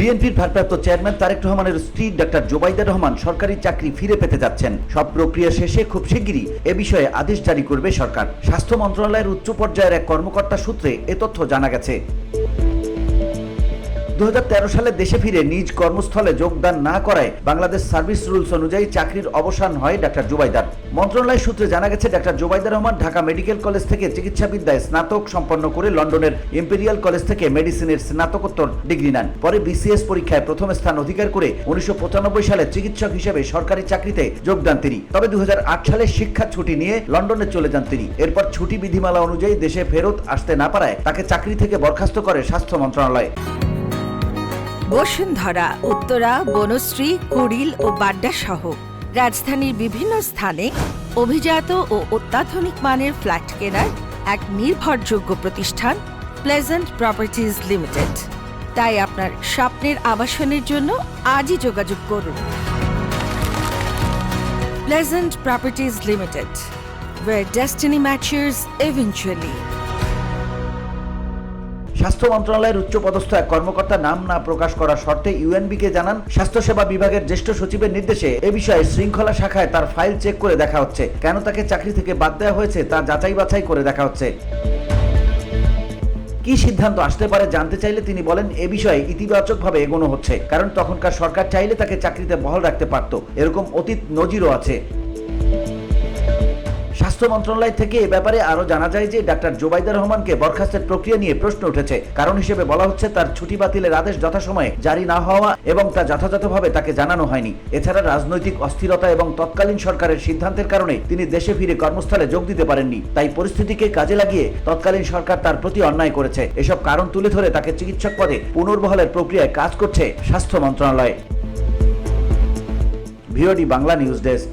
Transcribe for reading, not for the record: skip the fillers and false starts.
বিএনপির ভারপ্রাপ্ত চেয়ারম্যান তারেক রহমানের স্ত্রী ডাক্তার জোবাইদা রহমান সরকারি চাকরি ফিরে পেতে যাচ্ছেন। সব প্রক্রিয়া শেষে খুব শিগগিরই এ বিষয়ে আদেশ জারি করবে সরকার। স্বাস্থ্য মন্ত্রণালয়ের উচ্চ পর্যায়ের এক কর্মকর্তা সূত্রে এ তথ্য জানা গেছে। 2013 সালে দেশে ফিরে নিজ কর্মস্থলে যোগদান না করায় বাংলাদেশ সার্ভিস রুলস অনুযায়ী চাকরির অবসান হয় ডাক্তার জোবাইদার। মন্ত্রণালয় সূত্রে জানা গেছে, doctor Zubaida Rahman Dhaka medical college থেকে চিকিৎসাবিদ্যায় স্নাতক সম্পন্ন করে লন্ডনের ইম্পেরিয়াল কলেজ থেকে মেডিসিনের স্নাতকোত্তর ডিগ্রি নেন। পরে বিসিএস পরীক্ষায় প্রথম স্থান অধিকার করে 1995 সালে চিকিৎসক হিসেবে সরকারি চাকরিতে যোগদান তিনি। তবে 2008 সালে শিক্ষা ছুটি নিয়ে লন্ডনে চলে যান তিনি। এরপর ছুটি বিধিমালা অনুযায়ী দেশে ফেরত আসতে না পারায় তাকে চাকরি থেকে বরখাস্ত করে স্বাস্থ্য মন্ত্রণালয়। বসুন্ধরা, উত্তরা, বনশ্রী, কুড়িল ও বাড্ডা সহ রাজধানীর বিভিন্ন স্থানে অভিজাত ও অত্যাধুনিক মানের ফ্ল্যাট কেনার এক নির্ভরযোগ্য প্রতিষ্ঠান প্লেজেন্ট প্রপার্টিজ লিমিটেড। তাই আপনার স্বপ্নের আবাসনের জন্য আজই যোগাযোগ করুন। Pleasant properties limited, where destiny matches eventually. স্বাস্থ্য মন্ত্রণালয়ের উচ্চপদস্থ এক কর্মকর্তা নাম না প্রকাশ করার শর্তে ইউএনবিকে জানান, স্বাস্থ্যসেবা বিভাগের জ্যেষ্ঠ সচিবের নির্দেশে এ বিষয়ে শৃঙ্খলা শাখায় তার ফাইল চেক করে দেখা হচ্ছে। কেন তাকে চাকরি থেকে বাদ দেওয়া হয়েছে তা যাচাই বাছাই করে দেখা হচ্ছে। কি সিদ্ধান্ত আসতে পারে জানতে চাইলে তিনি বলেন, এ বিষয়ে ইতিবাচকভাবে এগোনো হচ্ছে, কারণ তখনকার সরকার চাইলে তাকে চাকরিতে বহাল রাখতে পারত। এরকম অতীত নজিরও আছে। স্বাস্থ্য মন্ত্রণালয় থেকে এ ব্যাপারে আরো জানা যায় যে ডাক্তার জোবাইদা রহমানকে বরখাস্তের প্রক্রিয়া নিয়ে প্রশ্ন উঠেছে। কারণ হিসেবে বলা হচ্ছে তার ছুটি বাতিলের আদেশ যথাসময়ে জারি না হওয়া এবং তা যথাযথভাবে তাকে জানানো হয়নি। এছাড়া রাজনৈতিক অস্থিরতা এবং তৎকালীন সরকারের সিদ্ধান্তের কারণে তিনি দেশে ফিরে কর্মস্থলে যোগ দিতে পারেননি। তাই পরিস্থিতিকে কাজে লাগিয়ে তৎকালীন সরকার তার প্রতি অন্যায় করেছে। এসব কারণ তুলে ধরে তাকে চিকিৎসক পদে পুনর্বহালের প্রক্রিয়ায় কাজ করছে স্বাস্থ্য মন্ত্রণালয়। VOD Bangla news desk.